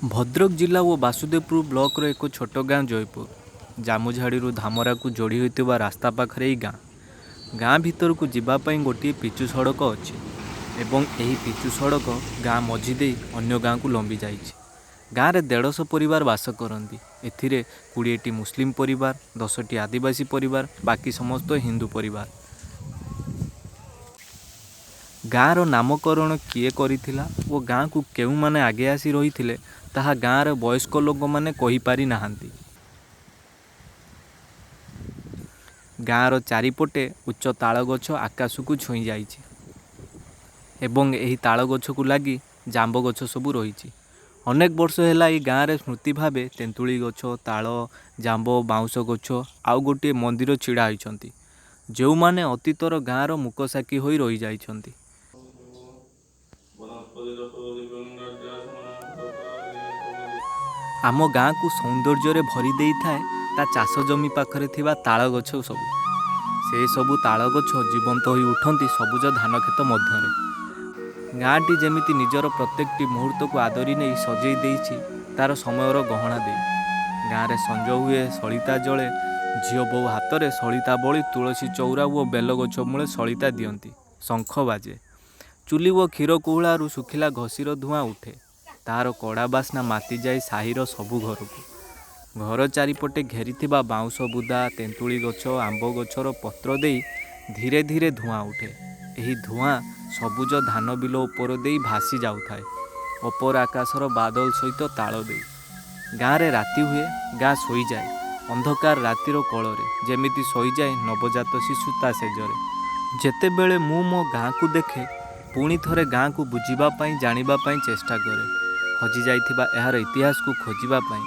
भद्रक जिला और बासुदेवपुर ब्लॉक एक छोट गाँ जयपुर जामुझाड़ी धामरा को जोड़ी होता रास्ता पाखे गाँ गाँ भीतर को जीवाई गोटे पिचु सड़क अच्छी एवं यही पिचु सड़क गाँ मझी दे अन्य गाँ को लंबी जाए। गाँव में 150 परिवार बास करती। एथिरे 20टी मुस्लिम परिवार, 10टी आदिवासी परिवार, बाकी समस्त हिंदू परिवार। गाँवर नामकरण किए करिथिला ओ गाँ को केउ माने आगे आसी रही ताहा गाँवर वयस्क लोक माने कहि पारि नाहांती। गाँवर चारिपटे उच्च ताल गछ आकाश को छुई जाइछि एवं एही ताल गछ को लगी जांब गछ सबू रही। अनेक वर्ष है ये गाँव स्मृति भावे तेंतुली गछ, ताल, जांब, बाउंश गछ आउ गोटे मंदिर छिड़ा होइछंती जो माने अतीतर गाँवर मुकसाकी होई रही जाइछंती। आम गाँ को सौंदर्य भरी दे थाए ता चाष जमी पाखरे थिबा ताल गछ सबू। से सबू ताल गछ जीवंत होई उठंती सबुज धान खेत मध्यरे। गाँटी जेमिति निजर प्रत्येकटी मुहूर्त को आदरी नहीं सजेई देइछि तार समयर गहना दे। गाँव संज हुए, सलिता जले, झील बो हाथ में सलिता बड़ी तुलसी चौरा और बेल गछ मूले सलिता दियंती। शंख बाजे, चुली और क्षीर कुहलारू सुखिला घसीर धुआं उठे। तार कड़ा बास्ना माति जाए साहिर सबू घर को। घर चारिपटे घेरी बाउंश बुदा, तेंतुली गछ, आंब गछर पत्र दे धीरे धीरे धुआं उठे। यही धुआं सबुज धान बिल उपर दे भासी जाउथाए अपर आकाशर बादल सहित ताल दे। गाँव में राति हुए, गाँ शोई जाए अंधकार रातिर कଳରେ जेमिति शोई जाए नवजात शिशु ता सेजरे। जेतेबेले मु मो गाँ को देखे पुणी थरे गाँ को बुझीबापाई जानिबापाई चेष्टा करे। हजि जाइथिबा एहार इतिहास को खोजिबापाई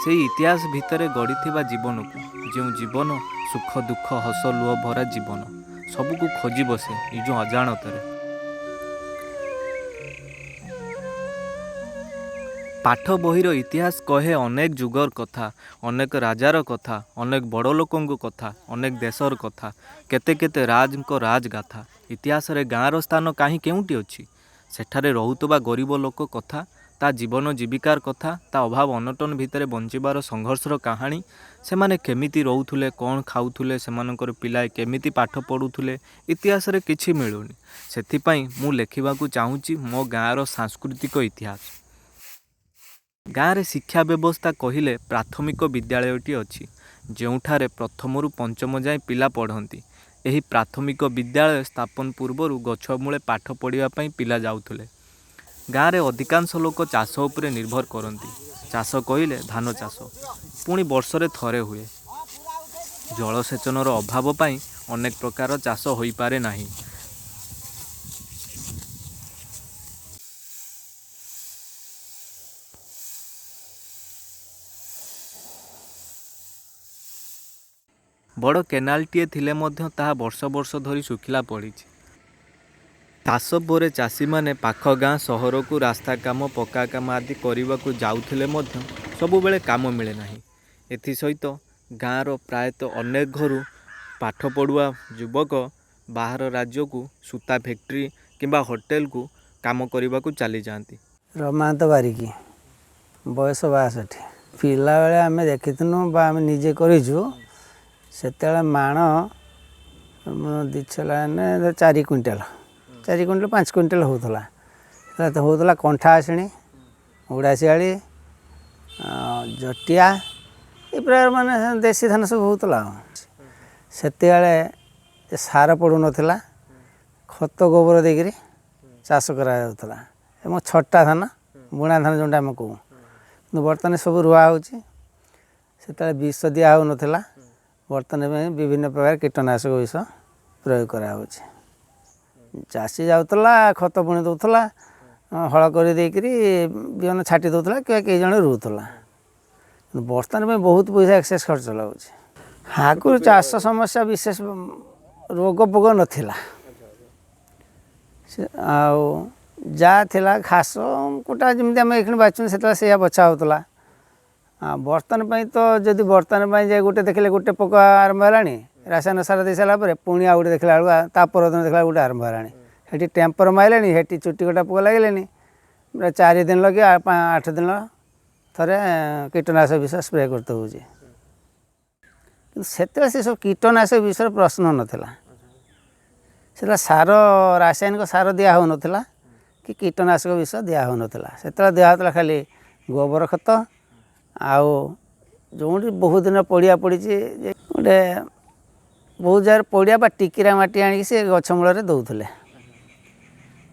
से इतिहास भितरे गढ़ी जीवन को, जो जीवन सुख दुख हस लुह भरा जीवन सबको खोजी बसे निज अजाणତରେ। पाठ बहिर इतिहास कहे अनेक जुगर कथा, अनेक राजार कथा, अनेक बड़ लोकों कथा, अनेक देशर कथा, केते केते राजको राजगाथा। इतिहास रे गाँर स्थान कहीं केउटी अछि? सेठारे रहुतबा गरीब लोक कथा, ता जीवन जीविकार कथा, ता अभाव अनटन भितरे बंचिबार संघर्षर कहानी। सेमाने केमिति रहुथुले, कौन खाउथुले, सेमानकर पिलाए केमिति पाठ पढ़ुथुले, इतिहास रे किछि मिलुनी। सेथिपाई मु लेखिबाकू चाहूची मो गाँर सांस्कृतिक इतिहास। गाँव में शिक्षा व्यवस्था कहले प्राथमिक विद्यालयटी अच्छी जोठारे प्रथम रु पंचम जाए पिला पढ़ती। यही प्राथमिक विद्यालय स्थापन पूर्वर गछ मूले पाठ पढ़ापी पिला जाउथुले। गाँव में अधिकांश लोक चाष उपरे निर्भर करती। चाष कहले धान चाष पुणी वर्षरे थरे हुए। जलसेचनर अभाव पाई अनेक प्रकार चाष होई पारे नाही। बड़ केनालटीए थिले मध्य ताहा वर्ष वर्ष धरी सुखिला पड़ी। चाष पर चाषी माने पाख गाँ सहर को रास्ता काम, पक्का काम आदि करने को जाउथिले मध्य सबुबेले काम मिले नाही। एथि सहित गाँर प्रायतः अनेक घरू पाठ पढ़ुआ युवक बाहर राज्य को सूता फैक्ट्री किंबा होटेल को काम करने को चली जाती। रमाकांत बारिकी बयस 62। पिला बेले आमे देखिथुनु बा आमे निजे करिछु। सेतेला माण दिछला ने 4 क्विंटाल 5 क्विंटाल होतला। तो होतला कंठा आसणी, उड़ाशियाली, जटिया ये प्रकार माने देसी धान सब होतला। सेतेले सार पड़ू नथिला, खत गोबर देकरी चाष करा जाउतला। एम छटा धान, बुणा धान जोंटा हम कहू। बर्तमान सब रुआ होची। सेतेले विष दिया हो नथिला। बर्तमान में विभिन्न प्रकार कीटनाशक विष प्रयोग करा होची। चाषी जाउतला, खत पुणी दउतला, हल कर देकरी बिहन छाटी दउतला, कई जण रुतला। बर्तमान में बहुत पैसा एक्सेस खर्च लाଗୁଛି। आगुरी चाष समस्या विशेष रोग पोग नथिला। जा थिला घास कोटा जमी आम ये बाचुँ से से बछा होता। बर्तमान पर तो जदि बर्तमान पर जाए गोटे देखले गोटे पोक आरंभ है रासायन सार दे सारापर पुणी आ गए देखला बेलू तापरदिन देखला गोटे आरंभ है। टेम्पर मारे चुटी कटा पोक लगे 4 दिन लगे 8 दिन ଥରେ କୀଟନାଶକ ବିଷ ସ୍ପ୍ରେ করতে ହେଉଛି। କିନ୍ତୁ ସେତେବେଳେ ସେସବୁ କୀଟନାଶକ ବିଷୟରେ ପ୍ରଶ୍ନ ନଥିଲା। ସେତେବେଳେ ସାର ରାସାୟନିକ ସାର ଦିଆ ହେଉନଥିଲା କି କୀଟନାଶକ ବିଷ ଦିଆ ହେଉନଥିଲା। ସେତେବେଳେ ଦିଆ ହେଉଥିଲା ଖାଲି ଗୋବର ଖତ ଆଉ ଯେଉଁଠି ବହୁତ ଦିନ ପଡ଼ିଆ ପଡ଼ିଛି ଗୋଟେ ବହୁତ ଜାଗାରେ ପଡ଼ିଆ ବା ଟିକିରା ମାଟି ଆଣିକି ସେ ଗଛ ମୂଳରେ ଦେଉଥିଲେ।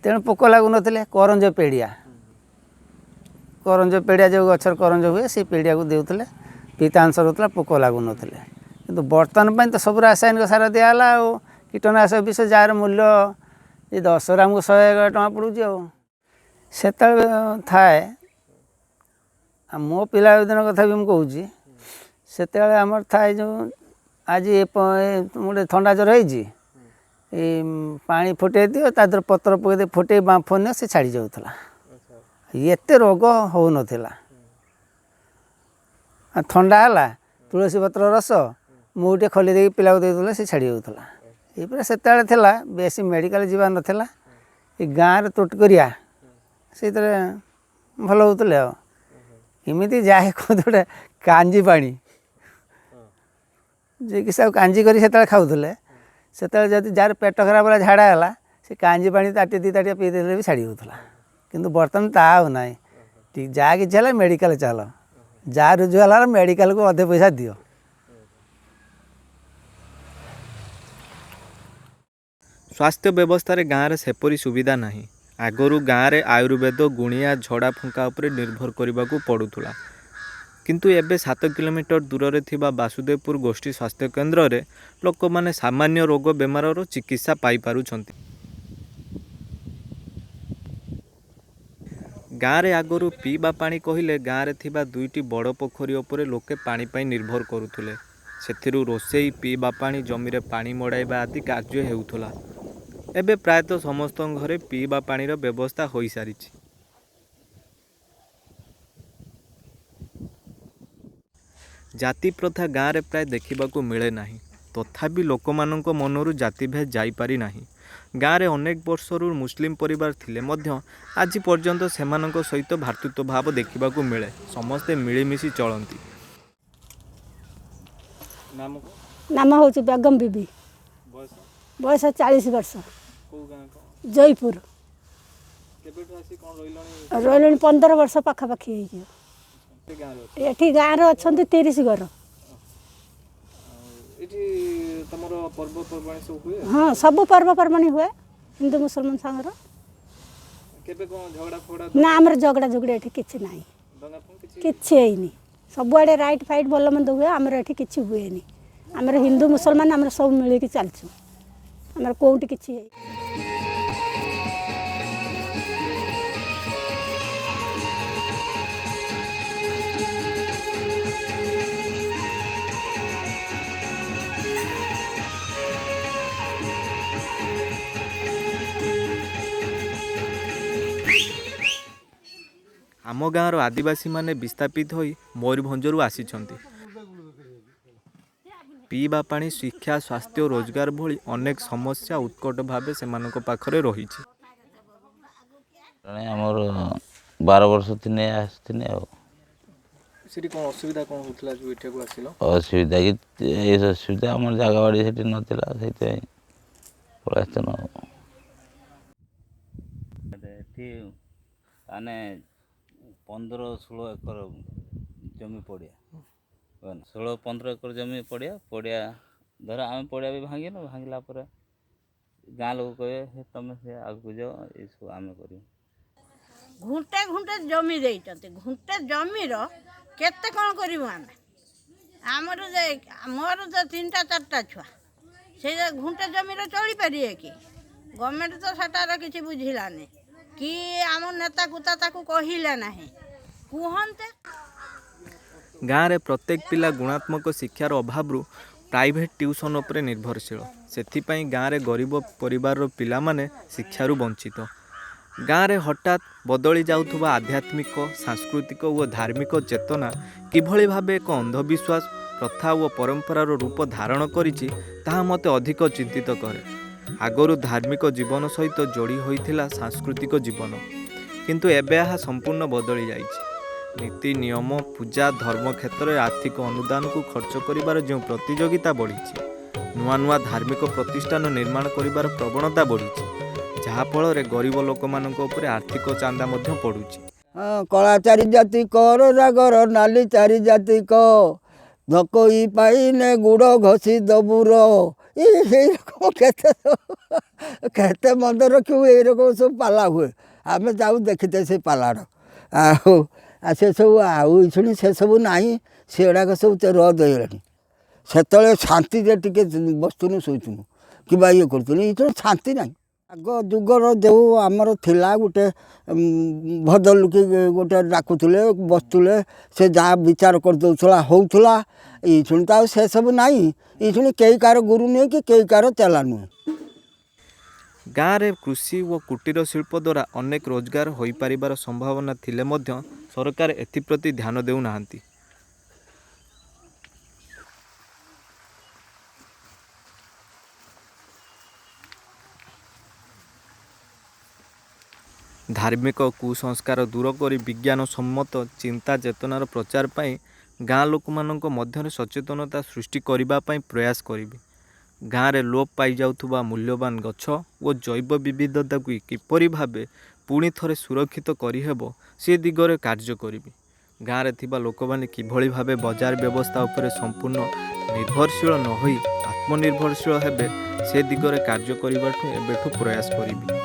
ତେଣୁ ପୋକ ଲାଗୁନଥିଲେ। କରଞ୍ଜ ପେଡ଼ିଆ ଯେଉଁ ଗଛର କରଞ୍ଜ ହୁଏ ସେ ପେଡ଼ିଆକୁ ଦେଉଥିଲେ, ପିତାଂଶ ରହୁଥିଲା, ପୋକ ଲାଗୁନଥିଲେ। କିନ୍ତୁ ବର୍ତ୍ତମାନ ପାଇଁ ତ ସବୁ ରାସାୟନିକ ସାର ଦିଆହେଲା ଆଉ କୀଟନାଶକ ବିଷ ଯାହାର ମୂଲ୍ୟ ଏ 10 ଗ୍ରାମକୁ 100 ଟଙ୍କା ପଡ଼ୁଛି ଆଉ। ସେତେବେଳେ ଥାଏ ମୋ ପିଲାଦିନ କଥା ବି ମୁଁ କହୁଛି। ସେତେବେଳେ ଆମର ଥାଏ ଯେଉଁ ଆଜି ଗୋଟେ ଥଣ୍ଡା ଜ୍ୱର ହେଇଛି, ଏଇ ପାଣି ଫୁଟେଇ ଦିଅ ତା ଦେହରେ ପତ୍ର ପକେଇ ଦେଇ ଫୁଟେଇ ବାମ୍ଫ ନିଅ ସେ ଛାଡ଼ି ଯାଉଥିଲା। ଏତେ ରୋଗ ହେଉନଥିଲା। ଥଣ୍ଡା ହେଲା ତୁଳସୀ ପତ୍ର ରସ ମୁଁ ଟିକେ ଖୋଲି ଦେଇକି ପିଲାକୁ ଦେଇଦେଲେ ସେ ଛାଡ଼ି ଯାଉଥିଲା। ଏଇପରି ସେତେବେଳେ ଥିଲା। ବେଶୀ ମେଡ଼ିକାଲ ଯିବା ନଥିଲା। ଏ ଗାଁରେ ତୋଟକରିଆ ସେଇଥିରେ ଭଲ ହେଉଥିଲେ ଆଉ। ଏମିତି ଯାଏ କୁହନ୍ତି ଗୋଟେ କାଞ୍ଜି ପାଣି ଯିଏକି ସବୁ କାଞ୍ଜି କରି ସେତେବେଳେ ଖାଉଥିଲେ। ସେତେବେଳେ ଯଦି ଯାହାର ପେଟ ଖରାପ ହେଲା, ଝାଡ଼ା ହେଲା, ସେ କାଞ୍ଜି ପାଣି ତାଟିଏ 2 ତାଟିଆ ପିଇ ଦେଲେ ବି ଛାଡ଼ି ଯାଉଥିଲା। କିନ୍ତୁ ବର୍ତ୍ତମାନ ତାହା ଆଉ ନାହିଁ। ଯାହା କିଛି ହେଲା ମେଡ଼ିକାଲ ଚାଲ, ଯାହା ରୁଜୁ ହେଲା ମେଡ଼ିକାଲକୁ ଅଧେ ପଇସା ଦିଅ। ସ୍ୱାସ୍ଥ୍ୟ ବ୍ୟବସ୍ଥାରେ ଗାଁରେ ସେପରି ସୁବିଧା ନାହିଁ। ଆଗରୁ ଗାଁରେ ଆୟୁର୍ବେଦ, ଗୁଣିଆ, ଝଡ଼ା ଫୁଙ୍କା ଉପରେ ନିର୍ଭର କରିବାକୁ ପଡ଼ୁଥିଲା। କିନ୍ତୁ ଏବେ 7 କିଲୋମିଟର ଦୂରରେ ଥିବା ବାସୁଦେବପୁର ଗୋଷ୍ଠୀ ସ୍ୱାସ୍ଥ୍ୟକେନ୍ଦ୍ରରେ ଲୋକମାନେ ସାମାନ୍ୟ ରୋଗ ବେମାରର ଚିକିତ୍ସା ପାଇପାରୁଛନ୍ତି। ଗାଁରେ ଆଗରୁ ପିଇବା ପାଣି କହିଲେ ଗାଁରେ ଥିବା 2ଟି ବଡ଼ ପୋଖରୀ ଉପରେ ଲୋକେ ପାଣି ପାଇଁ ନିର୍ଭର କରୁଥିଲେ। ସେଥିରୁ ରୋଷେଇ, ପିଇବା ପାଣି, ଜମିରେ ପାଣି ମଡ଼ାଇବା ଆଦି କାର୍ଯ୍ୟ ହେଉଥିଲା। ଏବେ ପ୍ରାୟତଃ ସମସ୍ତଙ୍କ ଘରେ ପିଇବା ପାଣିର ବ୍ୟବସ୍ଥା ହୋଇସାରିଛି। ଜାତି ପ୍ରଥା ଗାଁରେ ପ୍ରାୟ ଦେଖିବାକୁ ମିଳେ ନାହିଁ। ତଥାପି ଲୋକମାନଙ୍କ ମନରୁ ଜାତିଭେଦ ଯାଇପାରି ନାହିଁ। ଗାଁରେ ଅନେକ ବର୍ଷରୁ ମୁସଲିମ ପରିବାର ଥିଲେ ମଧ୍ୟ ଆଜି ପର୍ଯ୍ୟନ୍ତ ସେମାନଙ୍କ ସହିତ ଭ୍ରାତୃତ୍ୱ ଭାବ ଦେଖିବାକୁ ମିଳେ। ସମସ୍ତେ ମିଳିମିଶି ଚଳନ୍ତି। ନାମ ହେଉଛି ବେଗମ ବିବି। ବୟସ 40 ବର୍ଷ। ଜୟପୁର। ରହିଲେଣି 15 ବର୍ଷ ପାଖାପାଖି ହେଇଯିବ। ଏଠି ଗାଁରେ ଅଛନ୍ତି 30 ଘର। ହଁ, ସବୁ ପର୍ବପର୍ବାଣି ହୁଏ ହିନ୍ଦୁ ମୁସଲମାନ ସାଙ୍ଗର। ନା ଆମର ଝଗଡ଼ା ଝଗଡ଼ି ଏଠି କିଛି ନାହିଁ, କିଛି ହେଇନି। ସବୁଆଡ଼େ ରାଇଟ୍ ଫାଇଟ୍ ଭଲ ମନ୍ଦ ହୁଏ, ଆମର ଏଠି କିଛି ହୁଏନି। ଆମର ହିନ୍ଦୁ ମୁସଲମାନ ଆମର ସବୁ ମିଳିକି ଚାଲିଛୁ। ଆମର କେଉଁଠି କିଛି ହେଇନି। ଆମ ଗାଁର ଆଦିବାସୀମାନେ ବିସ୍ଥାପିତ ହୋଇ ମୟୂରଭଞ୍ଜରୁ ଆସିଛନ୍ତି। ପିଇବା ପାଣି, ଶିକ୍ଷା, ସ୍ୱାସ୍ଥ୍ୟ, ରୋଜଗାର ଭଳି ଅନେକ ସମସ୍ୟା ଉତ୍କଟ ଭାବେ ସେମାନଙ୍କ ପାଖରେ ରହିଛି। ଆମର 12 ବର୍ଷ ଥିନେ ଆସିଥିନେ ଆଉ। ସେଠି କ'ଣ ଅସୁବିଧା କ'ଣ ହେଉଥିଲା ଯେଉଁ ଏଠାକୁ ଆସିଲ? ଅସୁବିଧା କି ଏ ଅସୁବିଧା, ଆମର ଜାଗା ବାଡ଼ି ସେଠି ନଥିଲା, ସେଇଥିପାଇଁ ପଳେଇ ଆସିଥିନୁ ଆଉ। ଏଠି ମାନେ 15-16 ଏକର ଜମି ପଡ଼ିଆ, 16-15 ଏକର ଜମି ପଡ଼ିଆ ଧର ଆମେ ପଡ଼ିଆ ବି ଭାଙ୍ଗିଲା ପରେ ଗାଁ ଲୋକ କହିବେ ତମେ ସେ ଆଗକୁ ଯାଅ, ଏସବୁ ଆମେ କରିବୁ। ଘୁଣ୍ଟେ ଜମି ଦେଇଛନ୍ତି। ଘୁଣ୍ଟେ ଜମିର କେତେ କ'ଣ କରିବୁ ଆମେ? ମୋର ତ 3ଟା 4ଟା ଛୁଆ, ସେ ଘୁଣ୍ଟେ ଜମିର ଚଳିପାରିବେ କି? ଗଭର୍ଣ୍ଣମେଣ୍ଟ ତ ସେଟାର କିଛି ବୁଝିଲାନି କି ଆମ ନେତାକୁ ତାକୁ କହିଲେ ନାହିଁ। କୁହନ୍ତେ ଗାଁରେ ପ୍ରତ୍ୟେକ ପିଲା ଗୁଣାତ୍ମକ ଶିକ୍ଷାର ଅଭାବରୁ ପ୍ରାଇଭେଟ୍ ଟ୍ୟୁସନ୍ ଉପରେ ନିର୍ଭରଶୀଳ। ସେଥିପାଇଁ ଗାଁରେ ଗରିବ ପରିବାରର ପିଲାମାନେ ଶିକ୍ଷାରୁ ବଞ୍ଚିତ। ଗାଁରେ ହଠାତ୍ ବଦଳି ଯାଉଥିବା ଆଧ୍ୟାତ୍ମିକ, ସାଂସ୍କୃତିକ ଓ ଧାର୍ମିକ ଚେତନା କିଭଳି ଭାବେ ଏକ ଅନ୍ଧବିଶ୍ୱାସ, ପ୍ରଥା ଓ ପରମ୍ପରାର ରୂପ ଧାରଣ କରିଛି ତାହା ମୋତେ ଅଧିକ ଚିନ୍ତିତ କରେ। ଆଗରୁ ଧାର୍ମିକ ଜୀବନ ସହିତ ଯୋଡ଼ି ହୋଇଥିଲା ସାଂସ୍କୃତିକ ଜୀବନ, କିନ୍ତୁ ଏବେ ଏହା ସମ୍ପୂର୍ଣ୍ଣ ବଦଳି ଯାଇଛି। नीति नियम पूजा धर्म क्षेत्र में आर्थिक अनुदान को खर्च करिबार जो प्रतियोगिता बढ़ी नुआ नुआ धार्मिक प्रतिष्ठान निर्माण करिबार प्रवणता बढ़ी जहाँफल गरीब लोक मानक उपरे आर्थिक चांदा मध्य पड़ुछि। कला चारि जाति कर रागर नाली चारि जाति क धकोई पाइने गुड़ घसी दबुर केते मंद रखू ये रकम सब पाला हुए आम जाऊ देखते से पालाड़ से सब आनी से सब ना से गुड़ाक सब रद हो सेतले शांति टे बसुनु शोचुनु कि ये करूँ ये शांति ना आग जुगर जो आमर थिला गोटे भद्रलोकी गोटे डाकुले बसुले से जहाँ विचार करदे होता ये शुणी तो से सब ना ये शुणी कई कार गुरु नुहे कि कई कार चला नुहे। गाँव में कृषि और कुटीर शिल्प द्वारा अनेक रोजगार हो पारिबार संभावना थिले मध्य सरकार एथिप्रति ध्यान देउ नाहांती। धार्मिक कुसंस्कार दूर कर विज्ञान सम्मत चिंता चेतनार प्रचार पाई गाँ लोक मानक मध्य सचेतनता सृष्टि करने प्रयास करी गाँव में लोप पाई जाउथुबा मूल्यवान गछ और जैव विविधता को किपरि भाबे पुणी थरे सुरक्षित करिहेबो से दिगरे कार्य करी गाँव में थिबा लोक माने किभଳି भाबे बाजार व्यवस्था उपरे संपूर्ण निर्भरशील न होई आत्मनिर्भरशील हेबे से दिगरे कार्य करिबाठु एबेठु प्रयास करी।